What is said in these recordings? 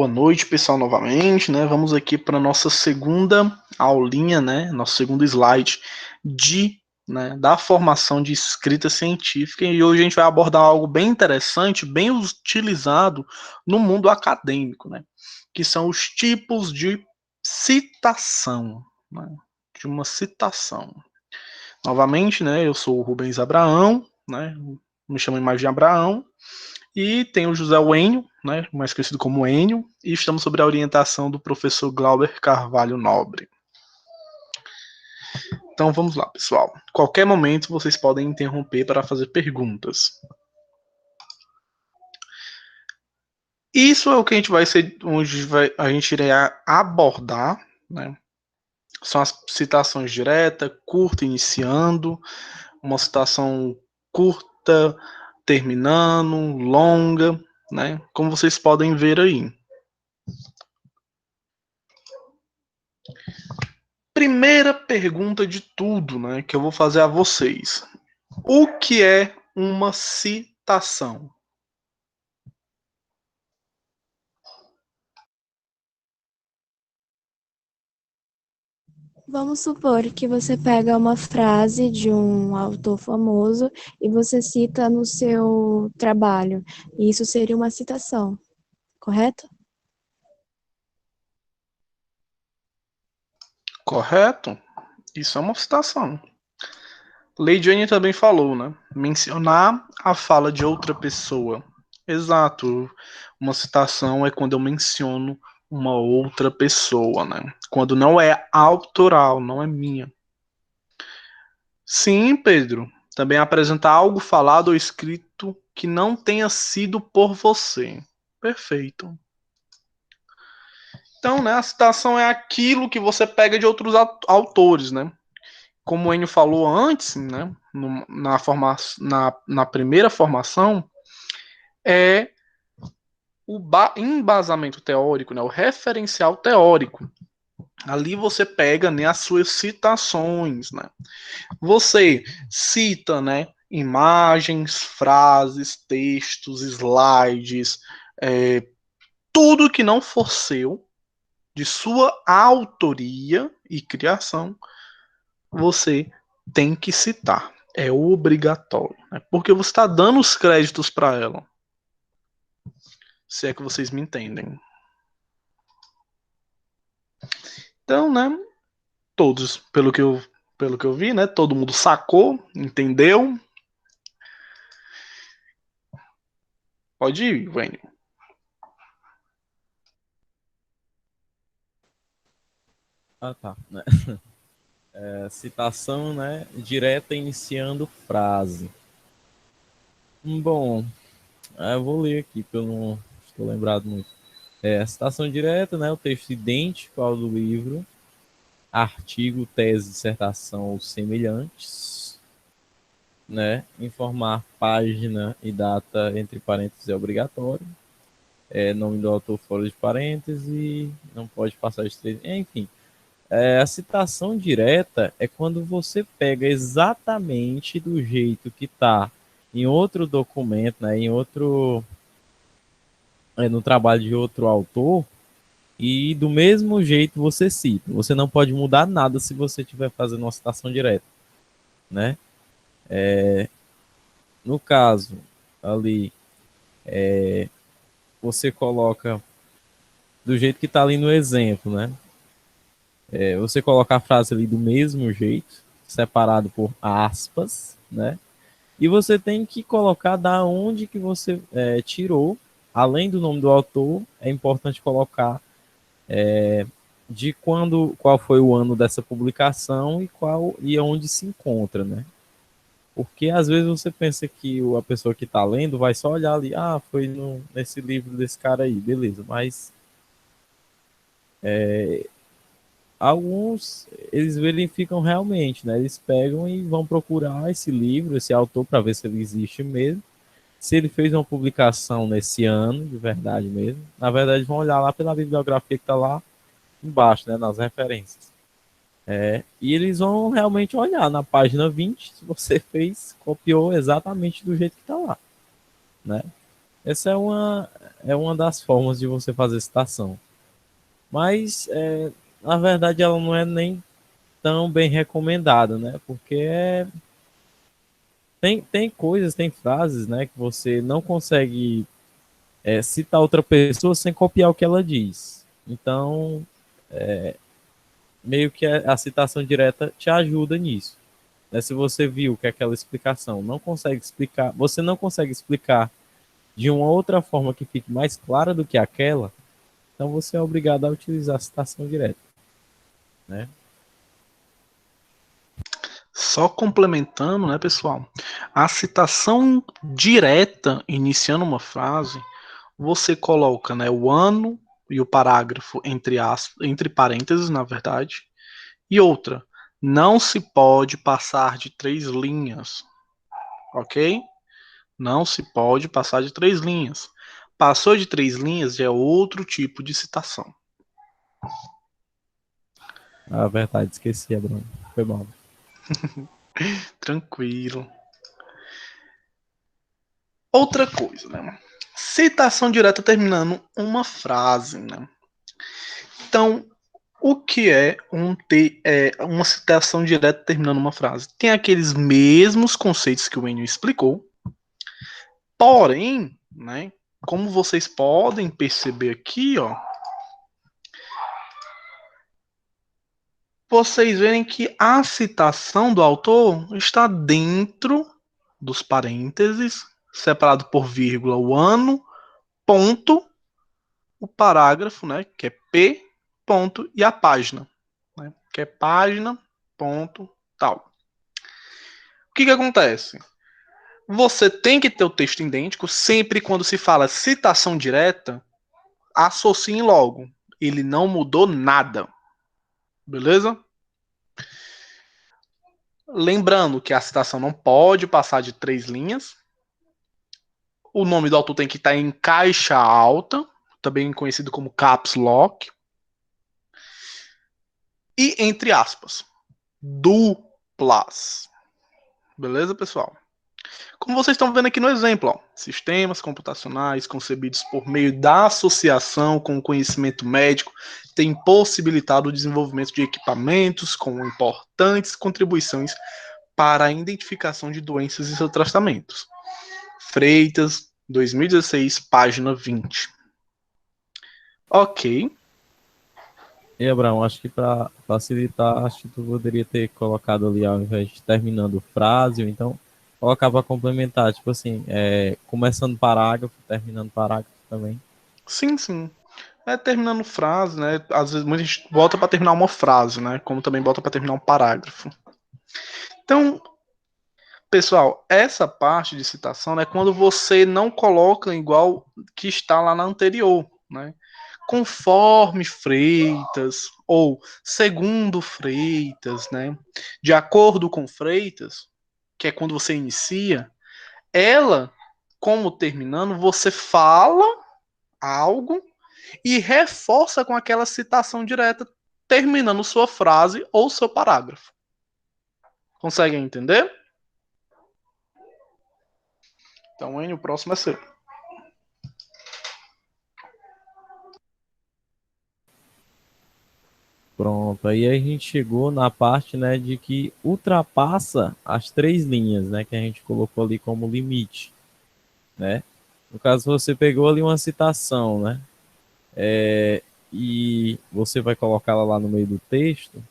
Boa noite, pessoal, novamente, né? Vamos aqui para a nossa segunda aulinha, né? Nosso segundo slide da formação de escrita científica. E hoje a gente vai abordar algo bem interessante, bem utilizado no mundo acadêmico, né? Que são os tipos de citação, né? De uma citação. Novamente, né? Eu sou o Rubens Abraão, né? Me chamo mais de Abraão. E tem o José Wênio, né, mais conhecido como Enio, e estamos sob a orientação do professor Glauber Carvalho Nobre. Então vamos lá, pessoal. Qualquer momento vocês podem interromper para fazer perguntas. Isso é o que a gente vai ser, onde a gente irá abordar, né? São as citações diretas, curta iniciando, uma citação curta terminando, longa, né? Como vocês podem ver aí. Primeira pergunta de tudo, né, que eu vou fazer a vocês. O que é uma citação? Vamos supor que você pega uma frase de um autor famoso e você cita no seu trabalho. Isso seria uma citação, correto? Correto? Isso é uma citação. Lady Jane também falou, né? Mencionar a fala de outra pessoa. Exato. Uma citação é quando eu menciono uma outra pessoa, né? Quando não é autoral, não é minha. Sim, Pedro. Também apresentar algo falado ou escrito que não tenha sido por você. Perfeito. Então, né, a citação é aquilo que você pega de outros autores, né? Como o Enio falou antes, né, na primeira formação, é o embasamento teórico, né, o referencial teórico. Ali você pega, né, as suas citações, né? Você cita, né, imagens, frases, textos, slides, tudo que não for seu, de sua autoria e criação, você tem que citar. É obrigatório. Né? Porque você está dando os créditos para ela. Se é que vocês me entendem. Então, né? Todos, pelo que eu vi, né? Todo mundo sacou, entendeu? Pode ir, Wênio. Ah, tá. Citação, né? Direta iniciando frase. Bom, eu vou ler aqui, porque eu não estou lembrado muito. A citação direta, né? O texto idêntico ao do livro, artigo, tese, dissertação ou semelhantes, né? Informar página e data entre parênteses é obrigatório. Nome do autor fora de parênteses, não pode passar de 3. Enfim. A citação direta é quando você pega exatamente do jeito que está em outro documento, né, no trabalho de outro autor, e do mesmo jeito você cita. Você não pode mudar nada se você estiver fazendo uma citação direta, né? No caso, ali, você coloca do jeito que está ali no exemplo, né? Você coloca a frase ali do mesmo jeito, separado por aspas, né? E você tem que colocar da onde que você tirou, além do nome do autor, é importante colocar de qual foi o ano dessa publicação e onde se encontra, né? Porque às vezes você pensa que a pessoa que está lendo vai só olhar ali, foi nesse livro desse cara aí, beleza, mas alguns eles verificam realmente, né? Eles pegam e vão procurar esse livro, esse autor, para ver se ele existe mesmo. Se ele fez uma publicação nesse ano, de verdade mesmo. Na verdade, vão olhar lá pela bibliografia que está lá embaixo, né? Nas referências. E eles vão realmente olhar na página 20 se você copiou exatamente do jeito que está lá, né? Essa é é uma das formas de você fazer citação. Mas, na verdade, ela não é nem tão bem recomendada, né? Porque tem coisas, tem frases, né, que você não consegue citar outra pessoa sem copiar o que ela diz. Então, meio que a citação direta te ajuda nisso. Né? Se você viu que aquela explicação não consegue explicar, você não consegue explicar de uma outra forma que fique mais clara do que aquela, então você é obrigado a utilizar a citação direta, né? Só complementando, né, pessoal? A citação direta iniciando uma frase, você coloca, né, o ano e o parágrafo entre parênteses, na verdade. E outra, não se pode passar de 3 linhas, ok? Não se pode passar de 3 linhas. Passou de 3 linhas já é outro tipo de citação. A verdade, esqueci, Bruno. Foi mal. Tranquilo. Outra coisa, né? Citação direta terminando uma frase, né? Então, o que é uma citação direta terminando uma frase? Tem aqueles mesmos conceitos que o Enio explicou, porém, né? Como vocês podem perceber aqui, ó, vocês verem que a citação do autor está dentro dos parênteses, separado por vírgula, o ano, ponto, o parágrafo, né, que é P, ponto, e a página, né, que é página, ponto, tal. O que acontece? Você tem que ter o texto idêntico, sempre quando se fala citação direta, associem logo. Ele não mudou nada. Beleza? Lembrando que a citação não pode passar de 3 linhas. O nome do autor tem que estar em caixa alta, também conhecido como caps lock. E entre aspas, duplas. Beleza, pessoal? Como vocês estão vendo aqui no exemplo, ó, sistemas computacionais concebidos por meio da associação com o conhecimento médico têm possibilitado o desenvolvimento de equipamentos com importantes contribuições para a identificação de doenças e seus tratamentos. Freitas, 2016, página 20. Ok. E, Abraão, acho que para facilitar, acho que tu poderia ter colocado ali, ao invés de terminando frase, ou então colocar para complementar, tipo assim, começando parágrafo, terminando parágrafo também. Sim, sim. Terminando frase, né? Às vezes muita gente bota para terminar uma frase, né? Como também bota para terminar um parágrafo. Então, pessoal, essa parte de citação é, né, quando você não coloca igual que está lá na anterior, né? Conforme Freitas ou segundo Freitas, né? De acordo com Freitas, que é quando você inicia, ela, como terminando, você fala algo e reforça com aquela citação direta, terminando sua frase ou seu parágrafo. Conseguem entender? Então, Enio, o próximo é seu. Pronto, aí a gente chegou na parte, né, de que ultrapassa as 3 linhas, né, que a gente colocou ali como limite, né? No caso, você pegou ali uma citação, né, e você vai colocá-la lá no meio do texto.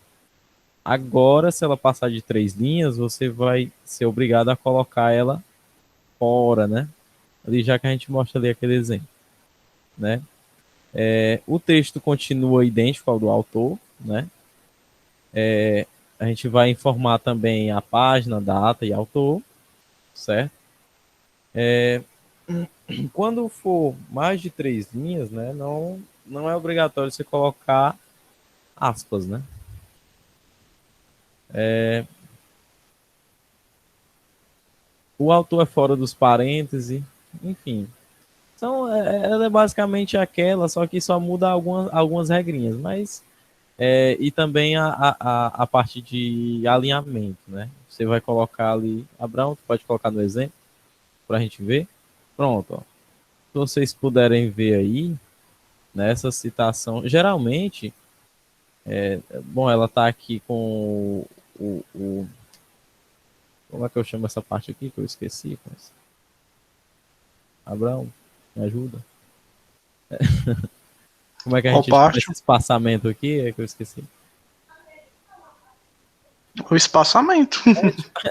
Agora, se ela passar de 3 linhas, você vai ser obrigado a colocar ela fora, né? Ali já que a gente mostra ali aquele exemplo, né? O texto continua idêntico ao do autor, né? A gente vai informar também a página, data e autor, certo? Quando for mais de 3 linhas, né? Não é obrigatório você colocar aspas, né? O autor é fora dos parênteses, enfim. Então, ela é basicamente aquela, só que só muda algumas regrinhas, mas e também a parte de alinhamento, né? Você vai colocar ali, Abraão, tu pode colocar no exemplo para a gente ver. Pronto, ó. vocês puderem ver aí, nessa citação, geralmente, bom, ela está aqui com como é que eu chamo essa parte aqui que eu esqueci? Mas... Abraão, me ajuda. Como é que a Qual gente chama parte? esse espaçamento aqui? É que eu esqueci. O espaçamento.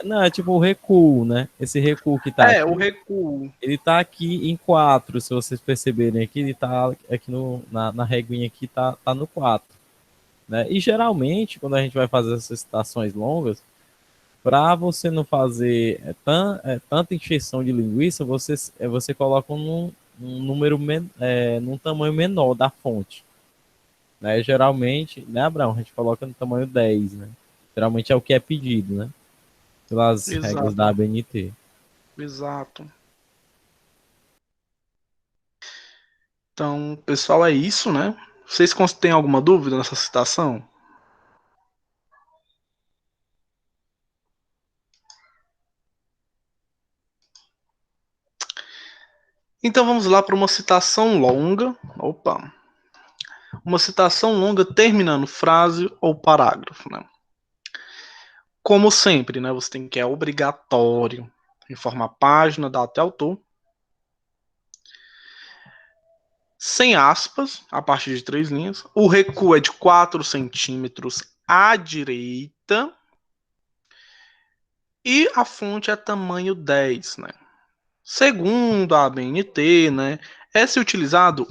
Não, é tipo o recuo, né? Esse recuo que tá É, aqui, o recuo. ele tá aqui em 4, se vocês perceberem aqui, ele tá aqui na reguinha aqui, tá no 4, né? E geralmente, quando a gente vai fazer essas citações longas, para você não fazer tanta encheção de linguiça, você coloca num número, num tamanho menor da fonte, né? Geralmente, né, Abraão? A gente coloca no tamanho 10, né? Geralmente é o que é pedido, né? Pelas regras da Exato, ABNT. exato. Então, pessoal, é isso, né? Vocês têm alguma dúvida nessa citação? Então vamos lá para uma citação longa. Opa! Uma citação longa terminando frase ou parágrafo, né? Como sempre, né? Você tem que é obrigatório informar página, data e autor. Sem aspas, a partir de 3 linhas. O recuo é de 4 centímetros à direita. E a fonte é tamanho 10, né? Segundo a ABNT, né, é se utilizado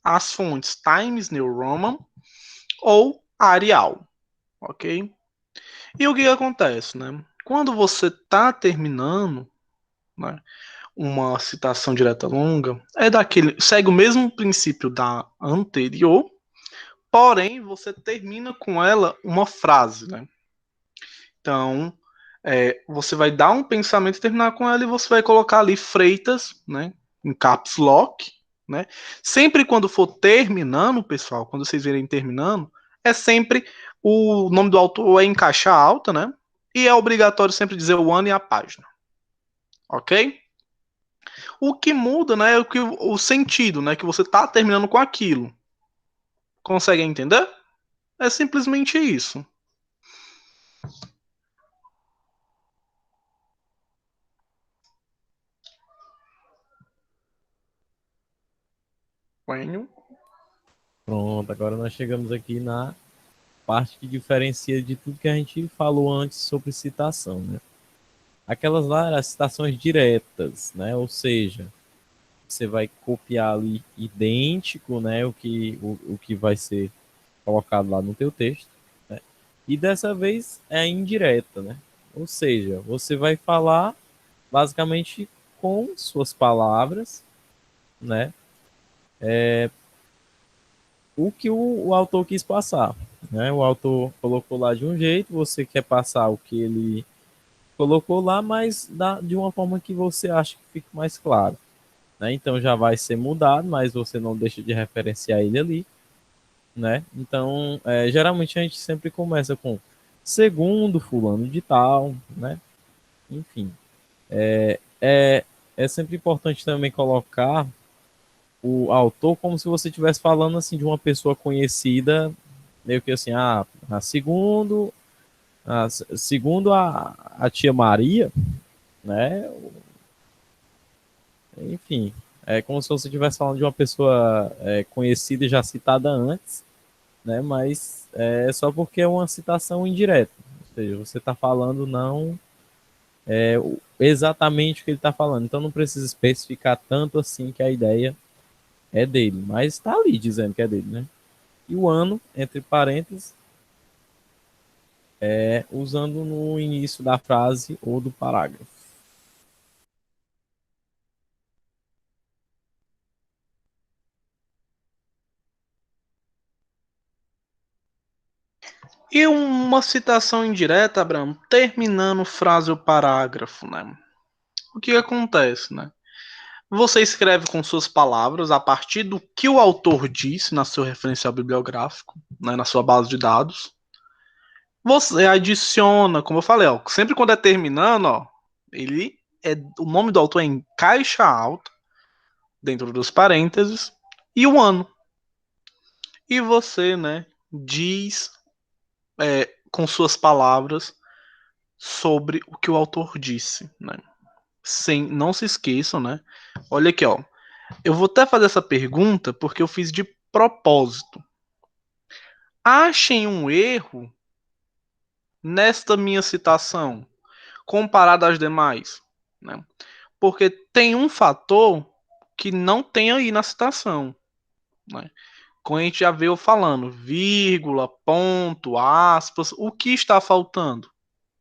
as fontes Times New Roman ou Arial, ok? E o que acontece, né? Quando você está terminando, né, uma citação direta longa, segue o mesmo princípio da anterior, porém você termina com ela uma frase, né? Então, você vai dar um pensamento e terminar com ela e você vai colocar ali Freitas, né, em caps lock, né? Sempre quando for terminando, pessoal, quando vocês verem terminando, é sempre o nome do autor é em caixa alta, né? E é obrigatório sempre dizer o ano e a página, ok? O que muda, né, é o sentido, né, que você está terminando com aquilo. Consegue entender? É simplesmente isso. Venho. Pronto, agora nós chegamos aqui na parte que diferencia de tudo que a gente falou antes sobre citação, né? Aquelas lá eram as citações diretas, né? Ou seja, você vai copiar ali idêntico, né? O que vai ser colocado lá no teu texto, né? E dessa vez é indireta, né? Ou seja, você vai falar basicamente com suas palavras, né? O que o autor quis passar, né? O autor colocou lá de um jeito, você quer passar o que ele colocou lá, mas de uma forma que você acha que fique mais claro, né? Então já vai ser mudado, mas você não deixa de referenciar ele ali, né? Então, geralmente a gente sempre começa com segundo fulano de tal, né? Enfim, é sempre importante também colocar o autor como se você estivesse falando assim de uma pessoa conhecida, meio que assim, segundo, segundo a tia Maria, né? Enfim, é como se você estivesse falando de uma pessoa conhecida e já citada antes, né? Mas é só porque é uma citação indireta, ou seja, você está falando não exatamente o que ele está falando, então não precisa especificar tanto assim que a ideia é dele, mas está ali dizendo que é dele, né? E o ano, entre parênteses, usando no início da frase ou do parágrafo. E uma citação indireta, Abraão, terminando frase ou parágrafo, né? O que acontece, né? Você escreve com suas palavras a partir do que o autor disse na seu referencial bibliográfico, né, na sua base de dados. Você adiciona, como eu falei, ó, sempre quando é terminando, ó, o nome do autor é em caixa alta, dentro dos parênteses, e o ano. E você, né, diz com suas palavras sobre o que o autor disse, né? Não se esqueçam, né? Olha aqui, ó. Eu vou até fazer essa pergunta porque eu fiz de propósito. Achem um erro nesta minha citação comparado às demais, né? Porque tem um fator que não tem aí na citação, né? Como a gente já veio falando, vírgula, ponto, aspas, o que está faltando?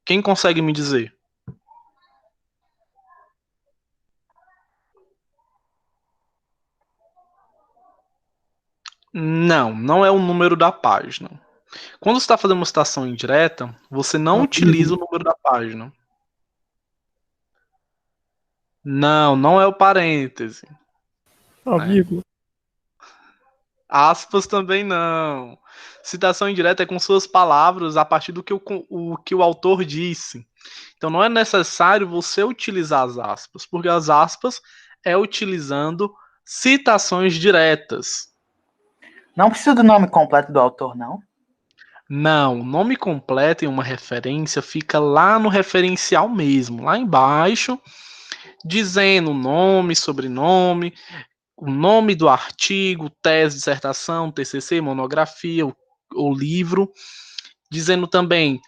Quem consegue me dizer? Não, não é o número da página. Quando você está fazendo uma citação indireta, você não utiliza o número da página. Não, não é o parêntese. A Né? vírgula. Aspas também não. Citação indireta é com suas palavras a partir do que o autor disse. Então não é necessário você utilizar as aspas, porque as aspas é utilizando citações diretas. Não precisa do nome completo do autor, não? Não, o nome completo em uma referência fica lá no referencial mesmo, lá embaixo, dizendo nome, sobrenome, o nome do artigo, tese, dissertação, TCC, monografia, o livro, dizendo também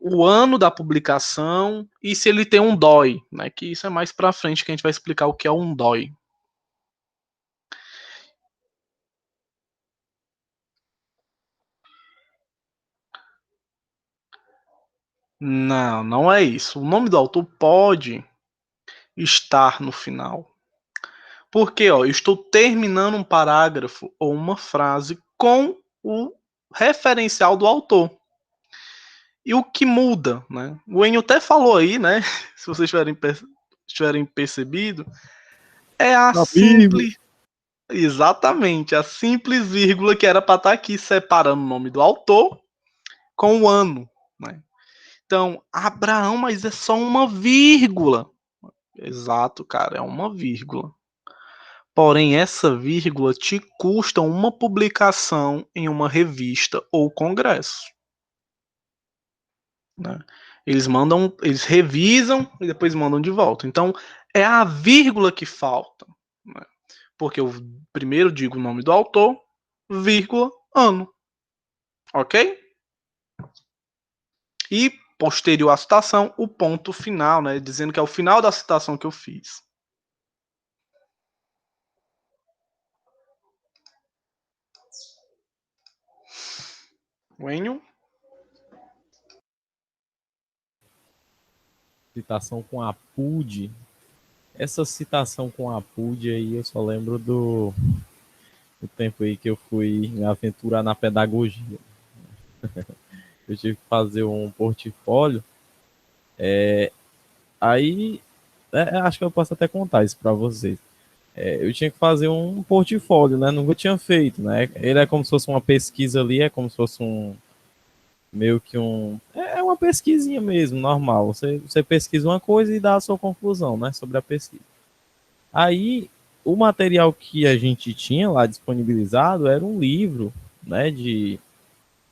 o ano da publicação e se ele tem um DOI, né? Que isso é mais para frente que a gente vai explicar o que é um DOI. Não, não é isso. O nome do autor pode estar no final. Porque, ó, eu estou terminando um parágrafo ou uma frase com o referencial do autor. E o que muda, né? O Enio até falou aí, né? Se vocês tiverem percebido, é a simples. Exatamente, a simples vírgula que era para estar aqui separando o nome do autor com o ano, né? Então, Abraão, mas é só uma vírgula. Exato, cara, é uma vírgula. Porém, essa vírgula te custa uma publicação em uma revista ou congresso. Né? Eles revisam e depois mandam de volta. Então, é a vírgula que falta. Né? Porque eu primeiro digo o nome do autor, vírgula, ano. Ok? E, posterior à citação, o ponto final, né? Dizendo que é o final da citação que eu fiz. Wenho? Citação com a PUD. Essa citação com a PUD aí, eu só lembro do tempo aí que eu fui me aventurar na pedagogia. Eu tive que fazer um portfólio. Aí, acho que eu posso até contar isso para vocês. Eu tinha que fazer um portfólio, né? Nunca tinha feito, né? Ele é como se fosse uma pesquisa ali, é como se fosse meio que é uma pesquisinha mesmo, normal. Você pesquisa uma coisa e dá a sua conclusão, né? Sobre a pesquisa. Aí, o material que a gente tinha lá disponibilizado era um livro, né?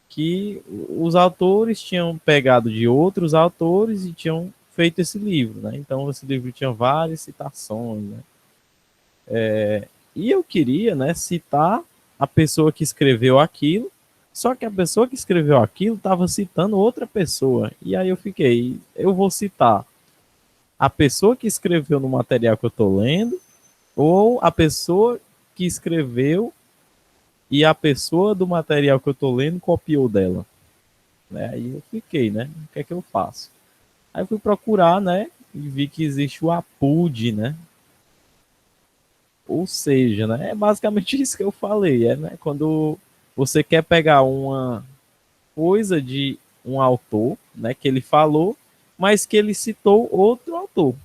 Que os autores tinham pegado de outros autores e tinham feito esse livro, né? Então, esse livro tinha várias citações, né? E eu queria, né, citar a pessoa que escreveu aquilo, só que a pessoa que escreveu aquilo estava citando outra pessoa. E aí eu vou citar a pessoa que escreveu no material que eu estou lendo, ou a pessoa que escreveu e a pessoa do material que eu estou lendo copiou dela. Né? Aí eu fiquei, né? O que é que eu faço? Aí eu fui procurar, né? E vi que existe o APUD, né? Ou seja, né? É basicamente isso que eu falei, né? Quando você quer pegar uma coisa de um autor, né? Que ele falou, mas que ele citou outro autor,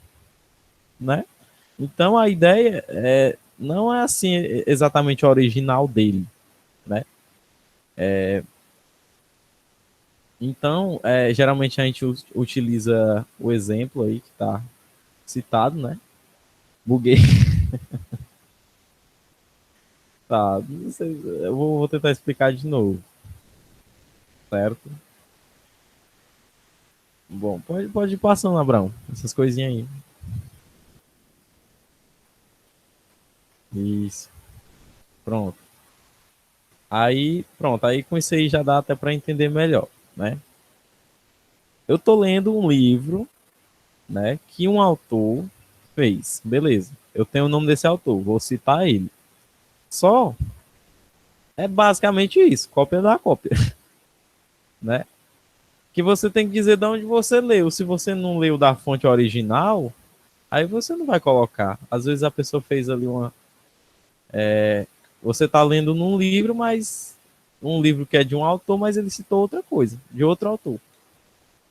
né? Então a ideia não é assim exatamente a original dele, né? Então, geralmente a gente utiliza o exemplo aí que está citado, né? Buguei. Tá, não sei, eu vou tentar explicar de novo, certo? Bom, pode ir passando, Abraão, essas coisinhas aí. Isso, pronto. Aí com isso aí já dá até para entender melhor, né? Eu tô lendo um livro, né, que um autor fez. Beleza. Eu tenho o nome desse autor, vou citar ele. Só é basicamente isso, cópia da cópia, né? Que você tem que dizer de onde você leu. Se você não leu da fonte original, aí você não vai colocar. Às vezes a pessoa fez ali uma. Você está lendo num livro, mas um livro que é de um autor, mas ele citou outra coisa, de outro autor.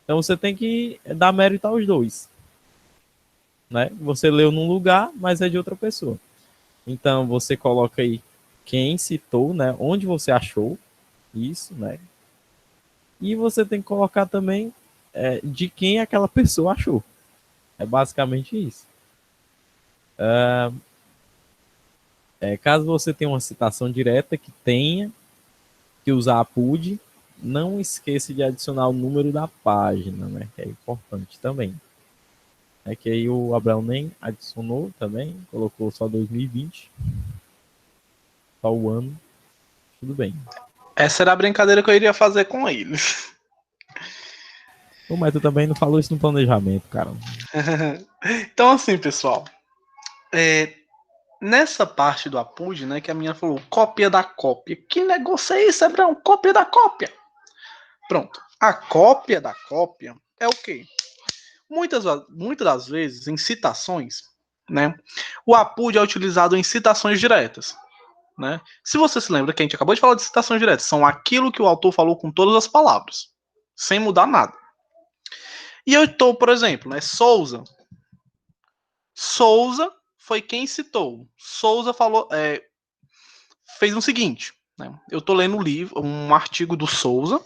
Então você tem que dar mérito aos dois, né? Você leu num lugar, mas é de outra pessoa. Então você coloca aí quem citou, né? Onde você achou isso, né? E você tem que colocar também de quem aquela pessoa achou. É basicamente isso. Caso você tenha uma citação direta que tenha que usar a PUD, não esqueça de adicionar o número da página, né? Que é importante também. É que aí o Abraão nem adicionou também, colocou só 2020, só o ano, tudo bem. Essa era a brincadeira que eu iria fazer com eles. Mas tu também não falou isso no planejamento, cara. Então, assim, pessoal, nessa parte do APUD, né, que a minha falou, cópia da cópia. Que negócio é esse, Abraão? Cópia da cópia. Pronto. A cópia da cópia é o quê? Muitas das vezes, em citações, né, o APUD é utilizado em citações diretas. Né? Se você se lembra que a gente acabou de falar de citações diretas, são aquilo que o autor falou com todas as palavras, sem mudar nada. E eu estou, por exemplo, né, Souza. Souza foi quem citou. Souza falou, fez o seguinte. Né? Eu estou lendo um livro, um artigo do Souza,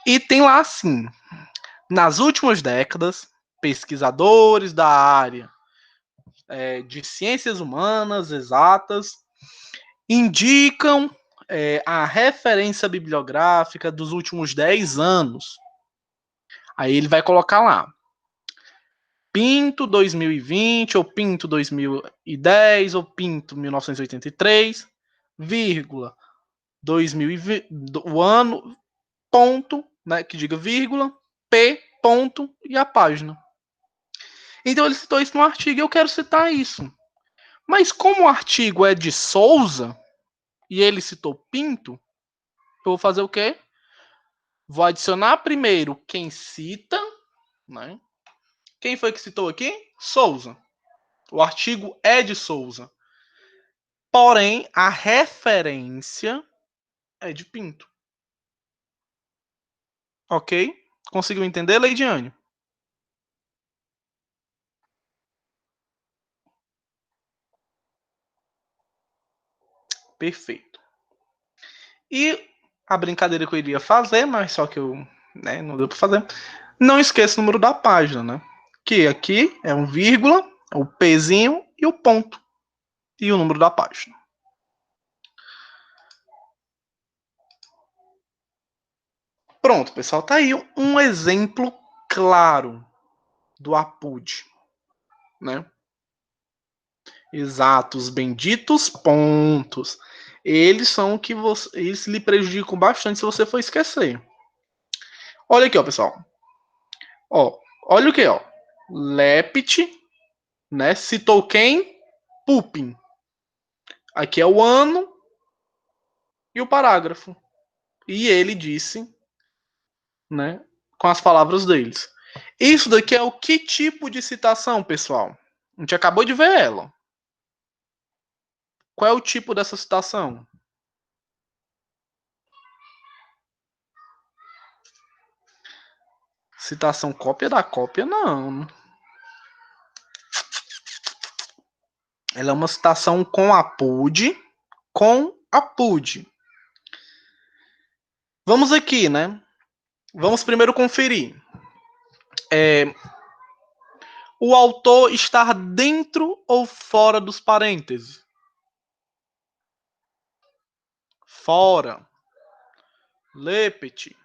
e tem lá assim: nas últimas décadas, pesquisadores da área de ciências humanas exatas indicam a referência bibliográfica dos últimos 10 anos. Aí ele vai colocar lá Pinto 2020, ou Pinto 2010, ou Pinto 1983, vírgula, 2020, o ano, ponto, né, que diga vírgula, P, ponto, e a página. Então ele citou isso no artigo e eu quero citar isso. Mas como o artigo é de Souza, e ele citou Pinto, eu vou fazer o quê? Vou adicionar primeiro quem cita, né? Quem foi que citou aqui? Souza. O artigo é de Souza. Porém, a referência é de Pinto. Ok? Conseguiu entender, Leidiane? Perfeito. E a brincadeira que eu iria fazer, mas só que eu não deu para fazer. Não esqueça o número da página, né? Que aqui é um vírgula, o Pzinho e o ponto. E o número da página. Pronto, pessoal. Tá aí um exemplo claro do APUD, né? Exato, os benditos pontos. Eles são o que eles lhe prejudicam bastante se você for esquecer. Olha aqui, ó, pessoal. Ó, olha o que, ó. Lept, né? Citou quem? Pupin. Aqui é o ano e o parágrafo. E ele disse, né, com as palavras deles. Isso daqui é o que tipo de citação, pessoal? A gente acabou de ver ela. Qual é o tipo dessa citação? Citação cópia da cópia, não. Ela é uma citação com a PUD, com a PUD. Vamos aqui, né? Vamos primeiro conferir. O autor estar dentro ou fora dos parênteses? Fora. Lepete.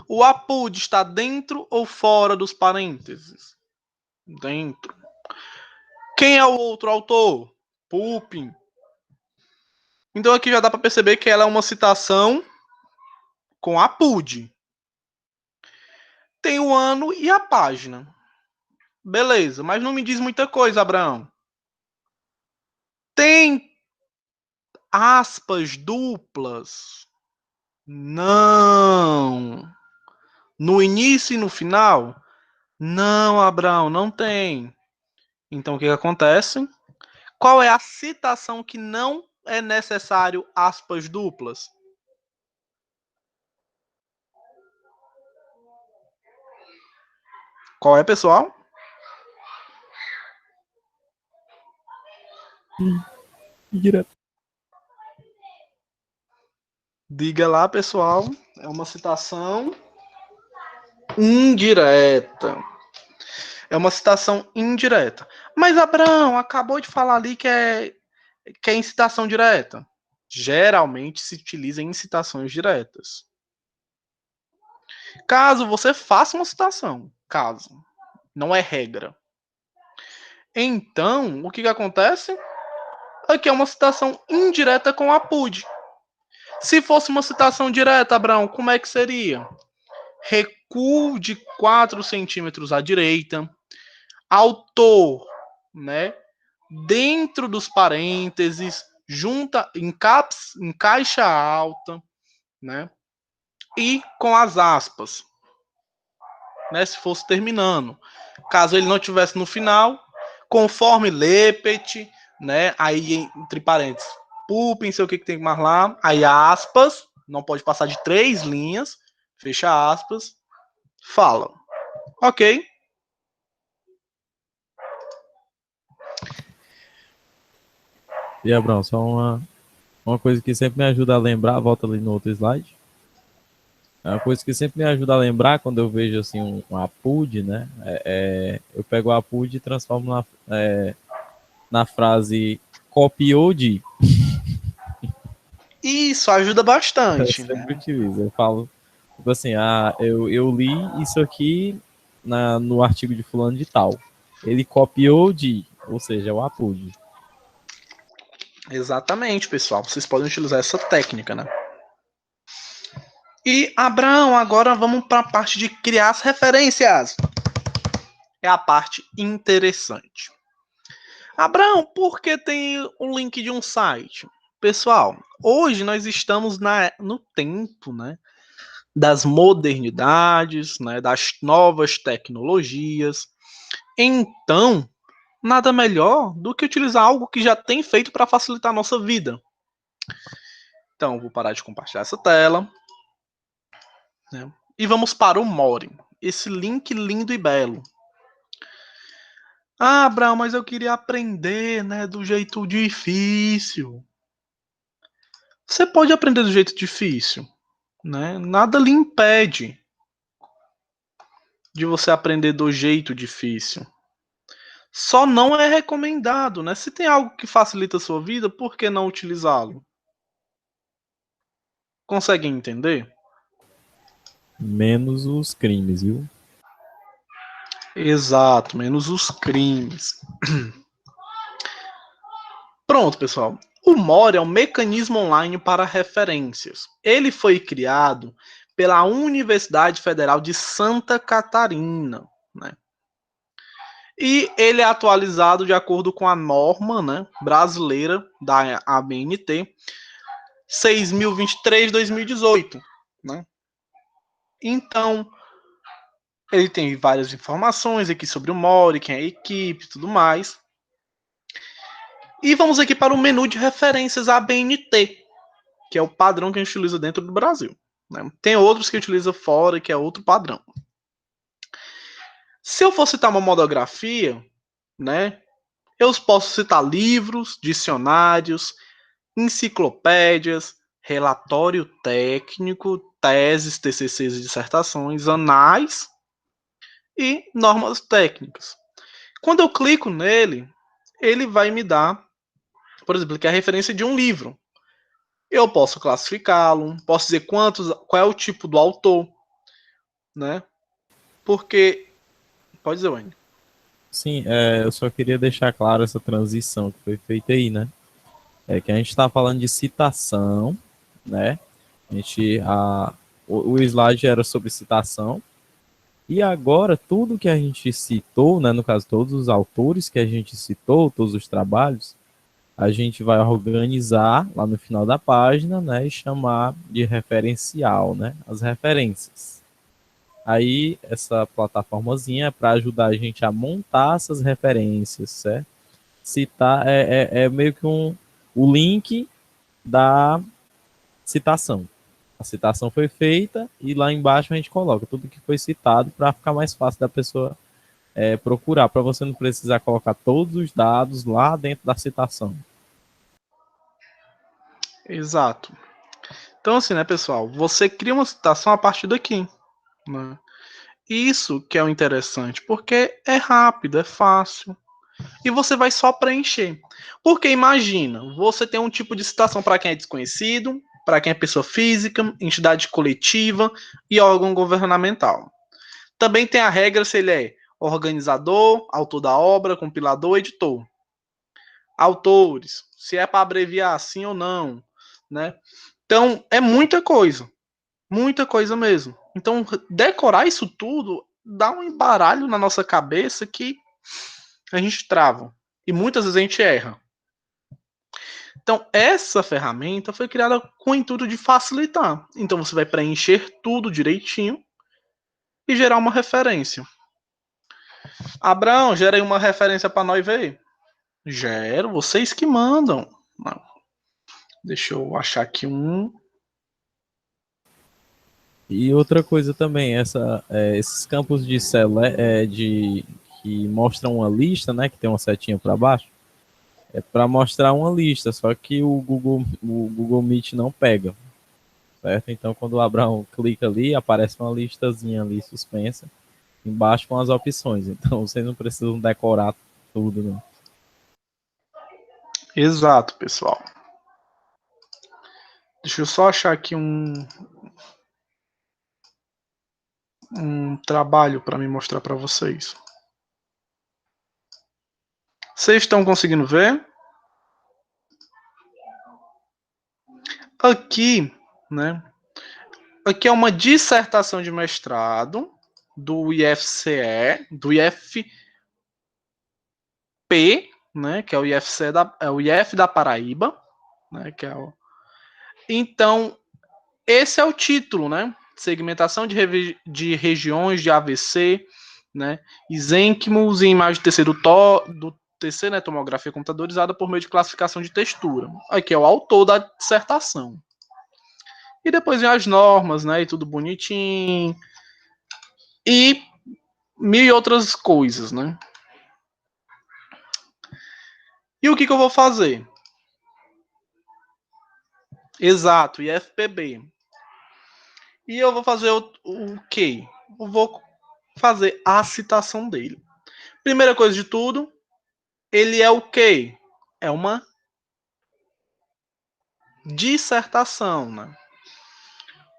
O apud está dentro ou fora dos parênteses? Dentro. Quem é o outro autor? Pupin. Então aqui já dá para perceber que ela é uma citação com apud. Tem o ano e a página. Beleza, mas não me diz muita coisa, Abraão. Tem aspas duplas? Não. No início e no final? Não, Abraão, não tem. Então o que acontece? Qual é a citação que não é necessário aspas duplas? Qual é, pessoal? Direto. Diga lá, pessoal. É uma citação indireta. É uma citação indireta. Mas Abraão acabou de falar ali que é incitação direta. Geralmente se utiliza em citações diretas. Caso você faça uma citação, caso, não é regra. Então, o que acontece? Aqui é uma citação indireta com apud. Se fosse uma citação direta, Abraão, como é que seria? Recuo de 4 centímetros à direita. Autor, né? Dentro dos parênteses, junta em caixa alta, né? E com as aspas, né? Se fosse terminando. Caso ele não tivesse no final, conforme Lepete, né? Aí entre parênteses, Pupin, sei o que tem mais lá. Aí aspas, não pode passar de 3 linhas, fecha aspas, fala. Ok? E, Abraão, só uma coisa que sempre me ajuda a lembrar, volta ali no outro slide. É uma coisa que sempre me ajuda a lembrar quando eu vejo assim um apud, né? Eu pego o apud e transformo na frase copiou de. Isso ajuda Eu bastante, sempre né? utilizo. Eu falo, tipo assim, eu li isso aqui no artigo de fulano de tal. Ele copiou de, ou seja, o apud. Exatamente, pessoal. Vocês podem utilizar essa técnica, né? E, Abraão, agora vamos para a parte de criar as referências. É a parte interessante. Abraão, por que tem um link de um site? Pessoal, hoje nós estamos no tempo, né, das modernidades, né, das novas tecnologias. Então, nada melhor do que utilizar algo que já tem feito para facilitar a nossa vida. Então, vou parar de compartilhar essa tela, né, e vamos para o More, esse link lindo e belo. Ah, Abraão, mas eu queria aprender, né, do jeito difícil. Você pode aprender do jeito difícil, né? Nada lhe impede de você aprender do jeito difícil. Só não é recomendado, né? Se tem algo que facilita a sua vida, por que não utilizá-lo? Conseguem entender? Menos os crimes, viu? Exato, menos os crimes. Pronto, pessoal. O More é um mecanismo online para referências. Ele foi criado pela Universidade Federal de Santa Catarina, né? E ele é atualizado de acordo com a norma, né, brasileira da ABNT 6023/2018, né? Então, ele tem várias informações aqui sobre o More, quem é a equipe e tudo mais. E vamos aqui para o menu de referências ABNT, que é o padrão que a gente utiliza dentro do Brasil, né? Tem outros que utiliza fora, que é outro padrão. Se eu for citar uma monografia, né, eu posso citar livros, dicionários, enciclopédias, relatório técnico, teses, TCCs e dissertações, anais e normas técnicas. Quando eu clico nele, ele vai me dar, por exemplo, aqui a referência de um livro. Eu posso classificá-lo, posso dizer qual é o tipo do autor, né? Porque pode dizer, Wayne. Sim, eu só queria deixar claro essa transição que foi feita aí, né? É que a gente está falando de citação, né? O slide era sobre citação, e agora tudo que a gente citou, né? No caso, todos os autores que a gente citou, todos os trabalhos, a gente vai organizar lá no final da página, né? E chamar de referencial, né? As referências. Aí, essa plataformazinha é para ajudar a gente a montar essas referências, certo? Citar é meio que o link da citação. A citação foi feita e lá embaixo a gente coloca tudo que foi citado para ficar mais fácil da pessoa procurar, para você não precisar colocar todos os dados lá dentro da citação. Exato. Então, assim, né, pessoal? Você cria uma citação a partir daqui, né? Isso que é o interessante, porque é rápido, é fácil. E você vai só preencher. Porque imagina, você tem um tipo de citação para quem é desconhecido, para quem é pessoa física, entidade coletiva e órgão governamental. Também tem a regra se ele é organizador, autor da obra, compilador, editor. Autores, se é para abreviar sim ou não, né? Então, é muita coisa mesmo. Então, decorar isso tudo dá um embaralho na nossa cabeça que a gente trava. E muitas vezes a gente erra. Então, essa ferramenta foi criada com o intuito de facilitar. Então, você vai preencher tudo direitinho e gerar uma referência. Abraão, gera aí uma referência para nós ver. Gero, vocês que mandam. Não. Deixa eu achar aqui um. E outra coisa também, esses campos que mostram uma lista, né, que tem uma setinha para baixo, é para mostrar uma lista, só que o Google Meet não pega, certo? Então, quando o Abraão clica ali, aparece uma listazinha ali suspensa, embaixo com as opções. Então, vocês não precisam decorar tudo, não. Exato, pessoal. Deixa eu só achar aqui um trabalho para me mostrar para vocês. Vocês estão conseguindo ver? Aqui, né? Aqui é uma dissertação de mestrado do IFCE, do IFP, né? Que é o IFCE é o IF da Paraíba, né? Então, esse é o título, né? Segmentação de regiões de AVC, né? Isênquimos em imagem do TC, né? Tomografia computadorizada por meio de classificação de textura. Aqui é o autor da dissertação. E depois vem as normas, né? E tudo bonitinho. E mil e outras coisas, né? E o que eu vou fazer? Exato, IFPB. E eu vou fazer o quê? Eu vou fazer a citação dele. Primeira coisa de tudo, ele é o quê? É uma dissertação, né?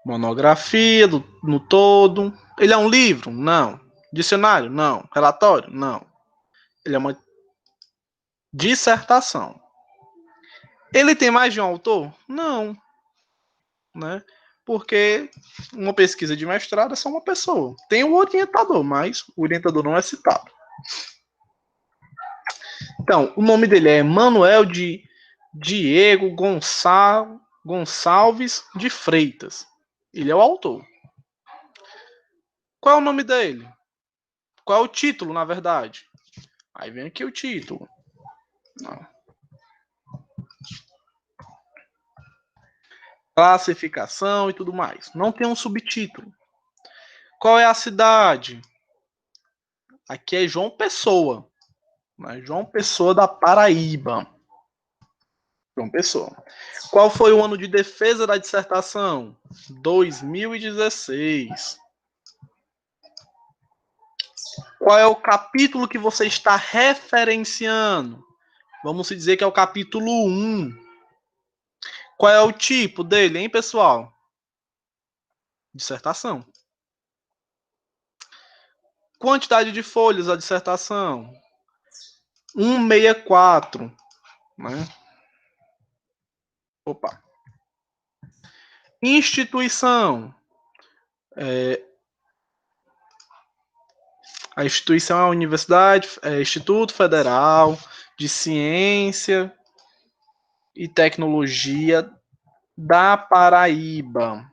Monografia no todo. Ele é um livro? Não. Dicionário? Não. Relatório? Não. Ele é uma dissertação. Ele tem mais de um autor? Não, né? Porque uma pesquisa de mestrado é só uma pessoa. Tem o orientador, mas o orientador não é citado. Então, o nome dele é Manuel de Diego Gonçalves de Freitas. Ele é o autor. Qual é o nome dele? Qual é o título, na verdade? Aí vem aqui o título. Não. Classificação e tudo mais. Não tem um subtítulo. Qual é a cidade? Aqui é João Pessoa. Né? João Pessoa da Paraíba. João Pessoa. Qual foi o ano de defesa da dissertação? 2016. Qual é o capítulo que você está referenciando? Vamos dizer que é o capítulo 1. Qual é o tipo dele, hein, pessoal? Dissertação. Quantidade de folhas a dissertação? 164, né? Opa. Instituição. A instituição é a Universidade, Instituto Federal de Ciência e Tecnologia da Paraíba.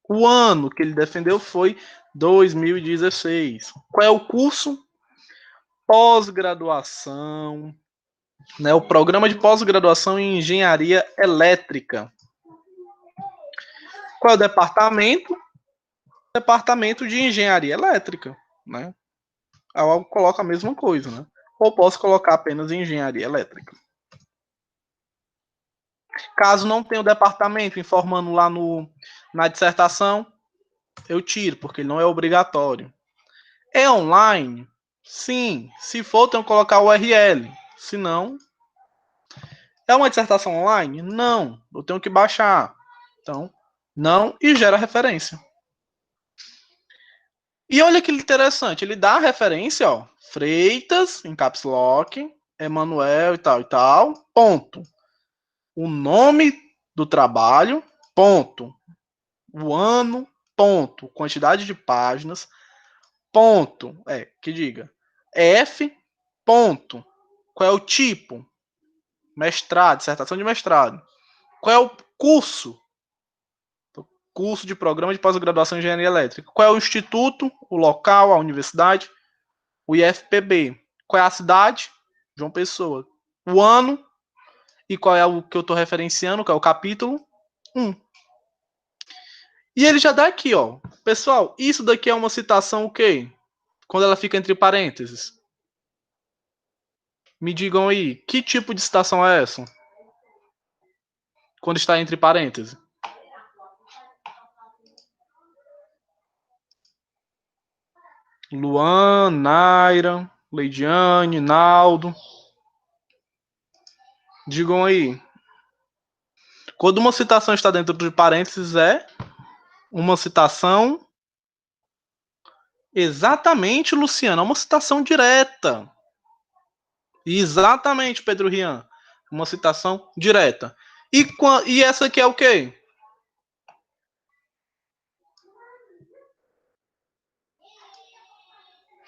O ano que ele defendeu foi 2016. Qual é o curso? Pós-graduação, né? O programa de pós-graduação em Engenharia Elétrica. Qual é o departamento? Departamento de Engenharia Elétrica, né? Eu coloco a mesma coisa, né? Ou posso colocar apenas Engenharia Elétrica. Caso não tenha o departamento informando lá na dissertação, eu tiro, porque ele não é obrigatório. É online? Sim. Se for, tenho que colocar o URL. Se não, é uma dissertação online? Não. Eu tenho que baixar. Então, não e gera referência. E olha que interessante, ele dá a referência, ó, Freitas, em caps lock, Emanuel e tal, ponto. O nome do trabalho, ponto. O ano, ponto. Quantidade de páginas, ponto. Que diga. F, ponto. Qual é o tipo? Mestrado, dissertação de mestrado. Qual é o curso? Curso de programa de pós-graduação em engenharia elétrica. Qual é o instituto, o local, a universidade? O IFPB. Qual é a cidade? João Pessoa. O ano e qual é o que eu estou referenciando, que é o capítulo 1. E ele já dá aqui, ó. Pessoal, isso daqui é uma citação o quê? Quando ela fica entre parênteses. Me digam aí, que tipo de citação é essa? Quando está entre parênteses. Luan, Naira, Leidiane, Naldo. Digam aí. Quando uma citação está dentro de parênteses, é uma citação. Exatamente, Luciano. É uma citação direta. Exatamente, Pedro Rian. Uma citação direta. E essa aqui é o quê?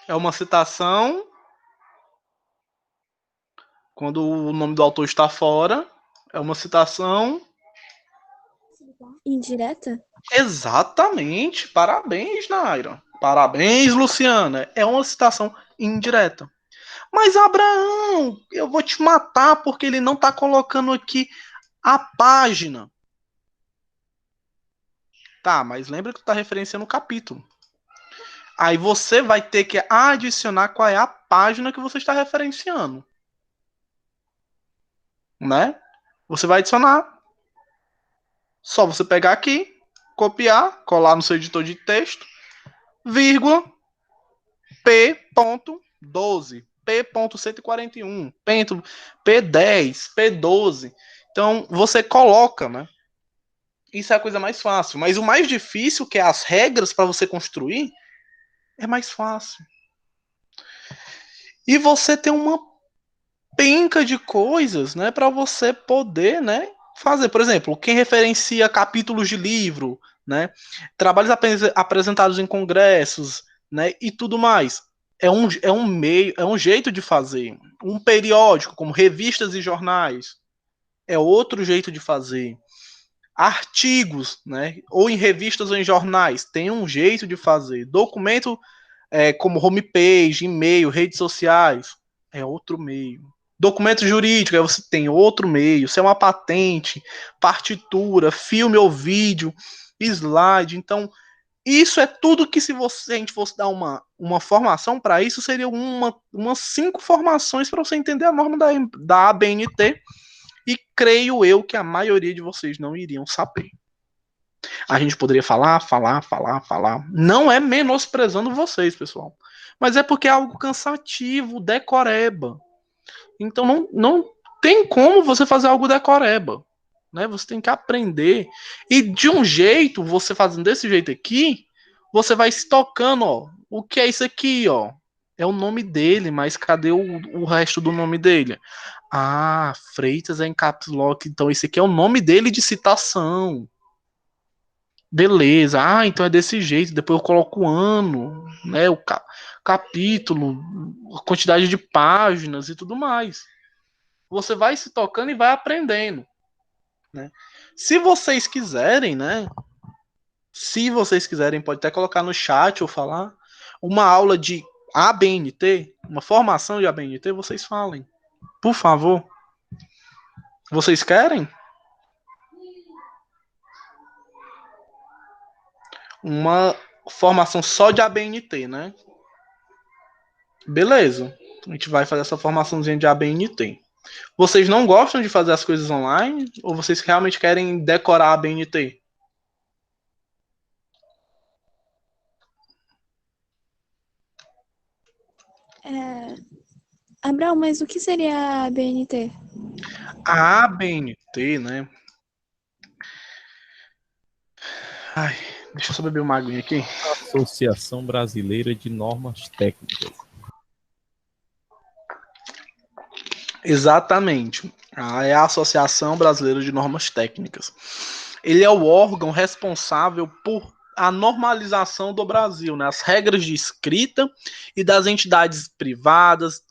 É uma citação quando o nome do autor está fora. É uma citação. Indireta? Exatamente. Parabéns, Naira. Parabéns, Luciana. É uma citação indireta. Mas, Abraão, eu vou te matar porque ele não está colocando aqui a página. Tá, mas lembra que tu está referenciando o capítulo. Aí você vai ter que adicionar qual é a página que você está referenciando. Né? Você vai adicionar. Só você pegar aqui, copiar, colar no seu editor de texto, vírgula, P.12, P.141, P10, P12. Então, você coloca, né? Isso é a coisa mais fácil. Mas o mais difícil, que é as regras para você construir, é mais fácil. E você tem uma penca de coisas, né, para você poder, né, fazer. Por exemplo, quem referencia capítulos de livro, né, trabalhos apresentados em congressos, né, e tudo mais. É um meio, é um jeito de fazer. Um periódico, como revistas e jornais, é outro jeito de fazer. Artigos, né, ou em revistas ou em jornais, tem um jeito de fazer. Documento como homepage, e-mail, redes sociais, é outro meio. Documento jurídico, aí você tem outro meio. Se é uma patente, partitura, filme ou vídeo, slide. Então, isso é tudo que se a gente fosse dar uma formação para isso, seria umas 5 formações para você entender a norma da ABNT. E creio eu que a maioria de vocês não iriam saber. A gente poderia falar. Não é menosprezando vocês, pessoal. Mas é porque é algo cansativo, decoreba. Então não tem como você fazer algo decoreba. né? Você tem que aprender. E de um jeito, você fazendo desse jeito aqui, você vai se tocando, ó. O que é isso aqui, ó? É o nome dele, mas cadê o resto do nome dele? Ah, Freitas é em caps lock, então esse aqui é o nome dele de citação. Beleza, ah, então é desse jeito. Depois eu coloco o ano, né? O capítulo, a quantidade de páginas e tudo mais. Você vai se tocando e vai aprendendo, né? Se vocês quiserem, né? Se vocês quiserem, pode até colocar no chat ou falar uma aula de ABNT, uma formação de ABNT, vocês falem. Por favor. Vocês querem? Uma formação só de ABNT, né? Beleza. A gente vai fazer essa formaçãozinha de ABNT. Vocês não gostam de fazer as coisas online? Ou vocês realmente querem decorar a ABNT? Abraão, mas o que seria a BNT? A ABNT, né? Ai, deixa eu só beber uma aguinha aqui. Associação Brasileira de Normas Técnicas. Exatamente. É a Associação Brasileira de Normas Técnicas. Ele é o órgão responsável por a normalização do Brasil, né? As regras de escrita e das entidades privadas,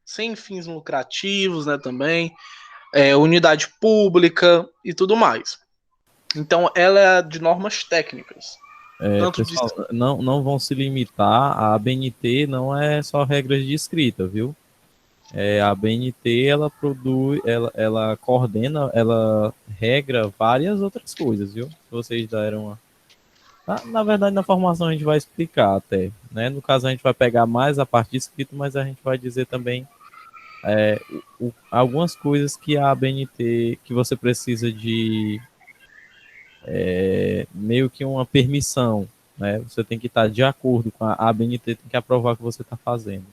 sem fins lucrativos, né? Também, unidade pública e tudo mais. Então, ela é de normas técnicas. Tanto de... Pessoal, não vão se limitar. A ABNT não é só regras de escrita, viu? A ABNT ela produz, ela coordena, ela regra várias outras coisas, viu? Se vocês deram uma. Na verdade, na formação a gente vai explicar até, né? No caso, a gente vai pegar mais a parte de escrita, mas a gente vai dizer também algumas coisas que a ABNT, que você precisa de meio que uma permissão, né? Você tem que estar de acordo com a ABNT, tem que aprovar o que você está fazendo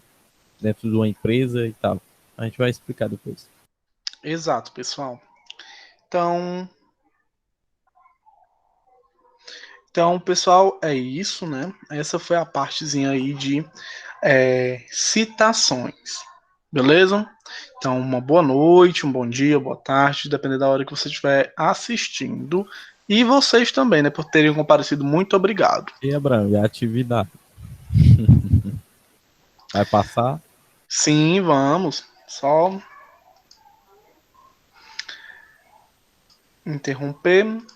dentro de uma empresa e tal. A gente vai explicar depois. Exato, pessoal. Então, pessoal, é isso, né? Essa foi a partezinha aí de citações. Beleza? Então, uma boa noite, um bom dia, boa tarde, dependendo da hora que você estiver assistindo. E vocês também, né, por terem comparecido. Muito obrigado. E, Abraão, e a atividade? Vai passar? Sim, vamos. Só interromper.